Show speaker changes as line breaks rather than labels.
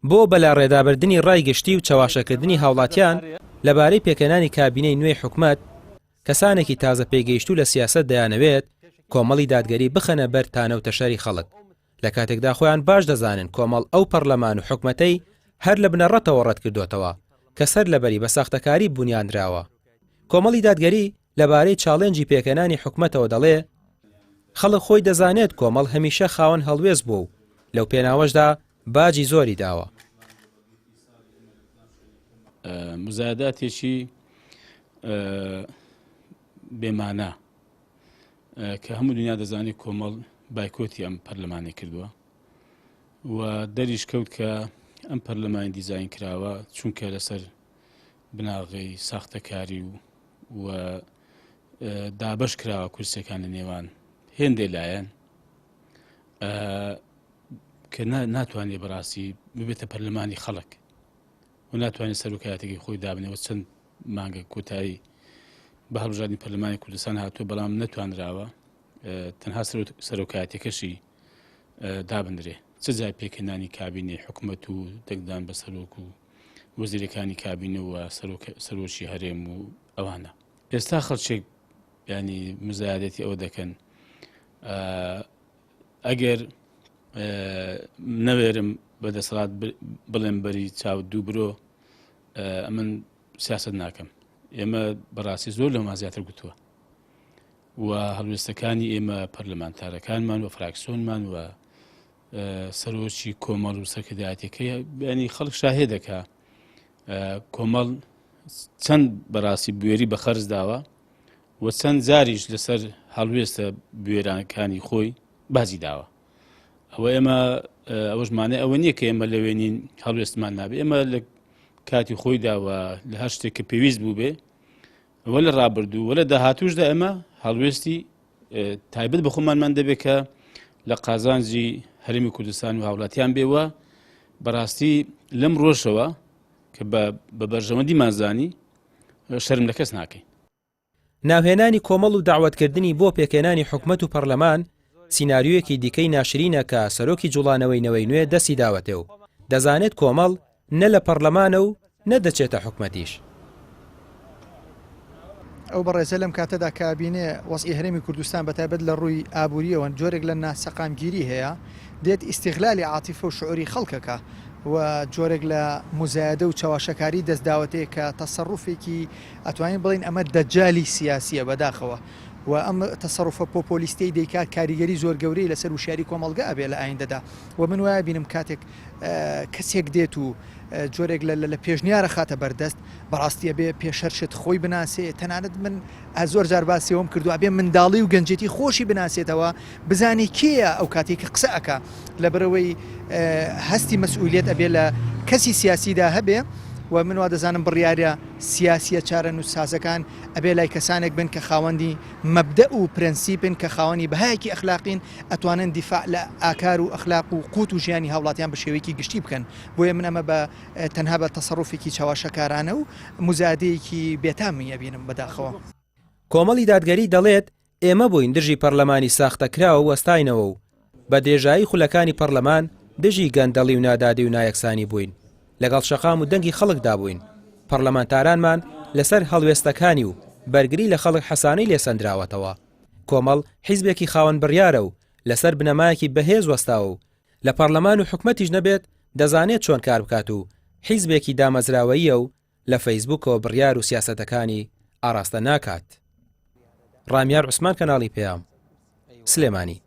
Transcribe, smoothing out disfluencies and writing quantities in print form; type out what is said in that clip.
بۆ بەلا ڕێدابردنی ڕایگەشتی و چاواشەکردنی هاوڵاتیان لەبارەی پێکەنانی کابینەی نوێی حکومەت کەسانێکی تازە پێگەیشتوو لە سیاسەت دەیانەوێت کۆمەڵی دادگەری بخەنە بەر تانەوتە شەری خەڵک لە کاتێکدا خۆیان باش دەزانن کۆمەڵ ئەو پەرلەمان و حکومەتەی هەر لە بنەڕەتەوە ڕەت کردوتەوە کە سەر لەبەری بە ساختەکاری بنیاندراوە. کۆمەڵی دادگەری لەبارەی چاڵێنجی پێکەنانی حکومەتەوە دەڵێ خەڵک خۆی دەزانێت کۆمەڵ هەمیشە خاوەن هەڵوێز بوو و لەو پێناوەشدا باجی زۆری داوە.
مزایداتێکی بێمانە کە هەموو دنیا دەزانی کۆمەڵ بایکۆتی ئەم پەرلەمانی کردووە و دەریش کەوت کە ئەم پەرلەمانی دیزاین کراوە چونکە لەسەر بناغی ساختەکاری و دابش کراوە کورسەکان لە نێوان هێندێ لایەن کە ناتوانێت بەڕاستی ببێتە پەرلەمانی خەڵک و ناتوانێت سەرۆکایەتێکی خۆی دابنێەوە چەند مانگە کۆتایی بە هەڵبژاردننی پەرلەمانی کوردستان هاتووە بەڵام نەتوانراوە تەنها سەرۆکایەتەکەشی دابدرێ چ جای پێکەنانی کابینێ حکومەت و دەنگدان بە سەرۆک و وەزیرەکانی کابینە و سەرۆکی هەرێم و ئەوانە. ئێستا خەڵچێک ینی مزایدەتی ئەوە دەکەن ئەگەر نەوێرم بەدەسەڵات بڵێم بەری چاو دوو برۆ ئەمن سیاست ناکەم. ئێمە بەڕاستی زۆر لەو مازیاتر گوتووە و هەڵوێستەکانی ئێمە پەرلەمانتارەکانمان و فراکسیۆنمان و سەرۆکی کۆمەڵ و سەرکردایەتەکەی ینی خەڵک شاهێدەکە کۆمەڵ چەند بەڕاستی بوێری بە خەرج داوە و چەند جاریش لەسەر هەڵوێستە بوێرانەکانی خۆی بازی داوە. ئەوە ئێمە ئەوەژمانە ئەوە نییە کە ئێمە لەوێنین هەڵوێستمان نابێت. ئێمە لە کاتی خۆی داوە لە هەر شتێک کە پێویست بوو بێ وە لە ڕابردوو وە لە داهاتوشدا ئێمە هەڵوێستی تایبەت بە خۆمانمان دەبێت کە لە قازانجی هەرێمی کوردستان و هاوڵاتیان بێوە بەڕاستی لەم ڕۆژەوە کە بە بەرژەوەندی مازانی شەرم لە کەس ناکەین.
ناوهێنانی کۆمەڵ و داوەتکردنی بۆ پێکێنانی حکومەت و پەرلەمان سیناریۆیەکی دیکەی ناشرینە کە سەرۆکی جوڵانەوەی نەوەی نوێ دەستی داوەتێ و دەزانێت کۆمەڵ نە لە پەرلەمانە و نەدەچێتە حکومەتیش.
ئەو بەڕێزە لەم کاتەدا کابینێ وەزعی هەرێمی کوردستان بەتایبەت لە ڕووی ئابووریەوە جۆرێک لە ناسەقامگیری هەیە دێت ئیستیغلالی عاتیفە و شعوری خەڵکەکە و جۆرێک لە مزایدە و چاواشەکاری دەستداوەتەیە کە تەسەڕوفێکی ئەتوانین بڵین ئەمە دەجالی سیاسیە بەداخەوە و ئەم تەسەڕوفە پۆپۆلیستەی دەیکات کاریگەری زۆر گەورەی لەسەر وشاری کۆمەڵگە ئەبێ لە ئایندەدا و من وایە بینم کاتێک کەسێک دێت و جۆرێک لە پێشنیارە خاتە بەردەست بەڕاستیە بێ پێشەرشت خۆی بناسێت تەنانەت من زۆر جار باسیەوەم کردو ئەبێ منداڵی و گەنجێتی خۆشی بناسێتەوە بزانی کێیە ئەو کاتێکی قسە ئەکا لەبەرەوەی هەستی مەسئولیت ئەبێ لە کەسی سیاسیدا هەبێ و من وا دەزانم بڕیارە سیاسیە چارە نووسازەکان ئەبێ لای کەسانێک بن کە خاوەندی مەبدە و پرەنسیپن کە خاوەنی بەهایەکی ئەخلاقین ئەتوانن دیفاع لە ئاکار و ئەخلاق و قوت و ژیانی هاوڵاتیان بە شێوەیەکی گشتی بکەن. بۆیە من ئەمە بە تەنها بە تەسەڕوفێکی چاواشەکارانە و مزادەیەکی بێتامی ئەبینم بەداخەوە.
کۆمەڵی دادگەری دەڵێت ئێمە بووین دژی پەرلەمانی ساختەکراوە وەستاینەوە و بە دێژایی خولەکانی پەرلەمان دژی گەندەڵی و نادادی و نایەکسانی بووین. لەگەڵ شەقام و دەنگی خەڵکدا بووین. پەرلەمانتارانمان لەسەر هەڵوێستەکانی و بەرگری لە خەڵک حەسانەی لێسەندراوەتەوە. کۆمەڵ حیزبێکی خاوەن بڕیارە و لەسەر بنەمایەکی بەهێز وەستاوە و لە پەرلەمان و حکومەتیش نەبێت دەزانێت چۆن کار بکات و حیزبێکی دامەزراوەیە و لە فەیسبووکەوە بڕیار و سیاسەتەکانی ئاراستە ناکات. ڕامیار عوسمان کەناڵی پێام سلێمانی.